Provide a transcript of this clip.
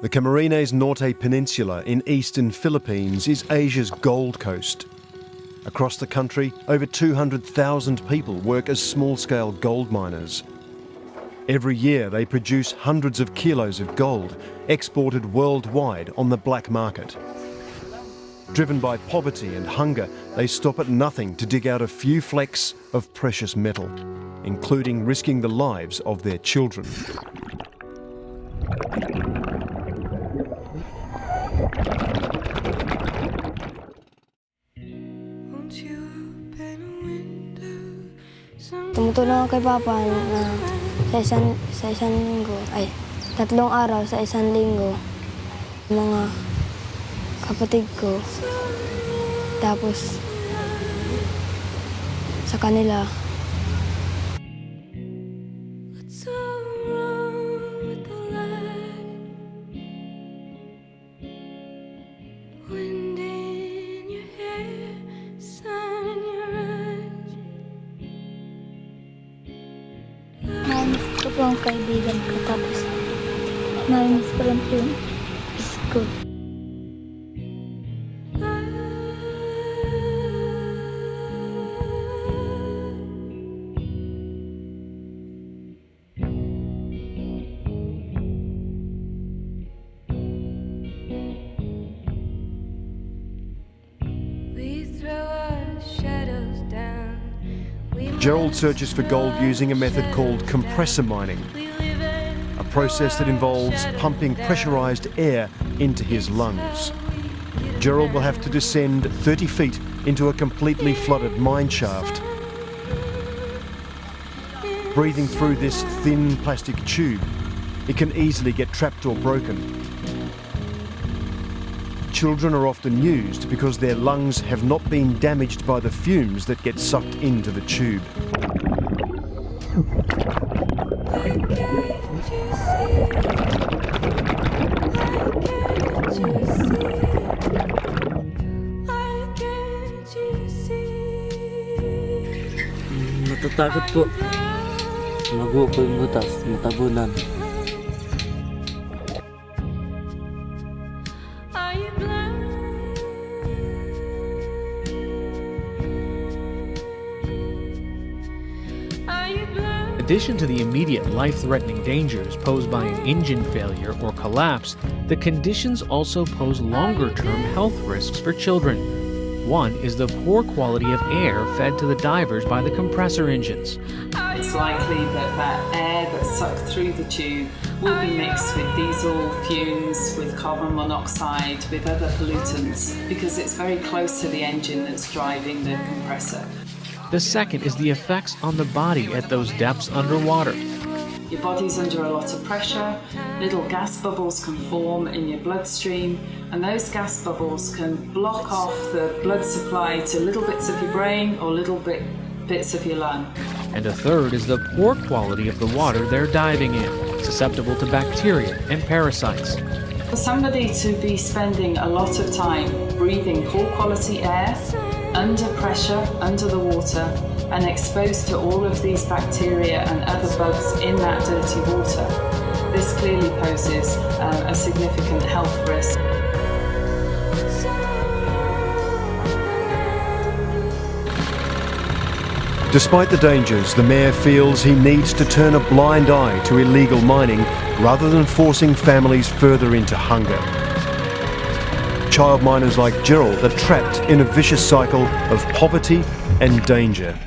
The Camarines Norte Peninsula in eastern Philippines is Asia's Gold Coast. Across the country, over 200,000 people work as small-scale gold miners. Every year they produce hundreds of kilos of gold, exported worldwide on the black market. Driven by poverty and hunger, they stop at nothing to dig out a few flecks of precious metal, including risking the lives of their children. Tumutulong ako kay Papa na sa isang linggo, 3 araw sa isang linggo, mga kapatid ko, tapos sa kanila. Namiss ko po ang kaibigan ko, tapos namiss ko rin po yung school. Gerald searches for gold using a method called compressor mining, a process that involves pumping pressurised air into his lungs. Gerald will have to descend 30 feet into a completely flooded mine shaft. Breathing through this thin plastic tube, it can easily get trapped or broken. Children are often used because their lungs have not been damaged by the fumes that get sucked into the tube. Natatakot po. Mago po yung butas, matabunan. In addition to the immediate life-threatening dangers posed by an engine failure or collapse, the conditions also pose longer-term health risks for children. One is the poor quality of air fed to the divers by the compressor engines. It's likely that that air that's sucked through the tube will be mixed with diesel fumes, with carbon monoxide, with other pollutants, because it's very close to the engine that's driving the compressor. The second is the effects on the body at those depths underwater. Your body's under a lot of pressure, little gas bubbles can form in your bloodstream, and those gas bubbles can block off the blood supply to little bits of your brain or little bits of your lung. And a third is the poor quality of the water they're diving in, susceptible to bacteria and parasites. For somebody to be spending a lot of time breathing poor quality air, under pressure, under the water, and exposed to all of these bacteria and other bugs in that dirty water, this clearly poses a significant health risk. Despite the dangers, the mayor feels he needs to turn a blind eye to illegal mining rather than forcing families further into hunger. Child miners like Gerald are trapped in a vicious cycle of poverty and danger.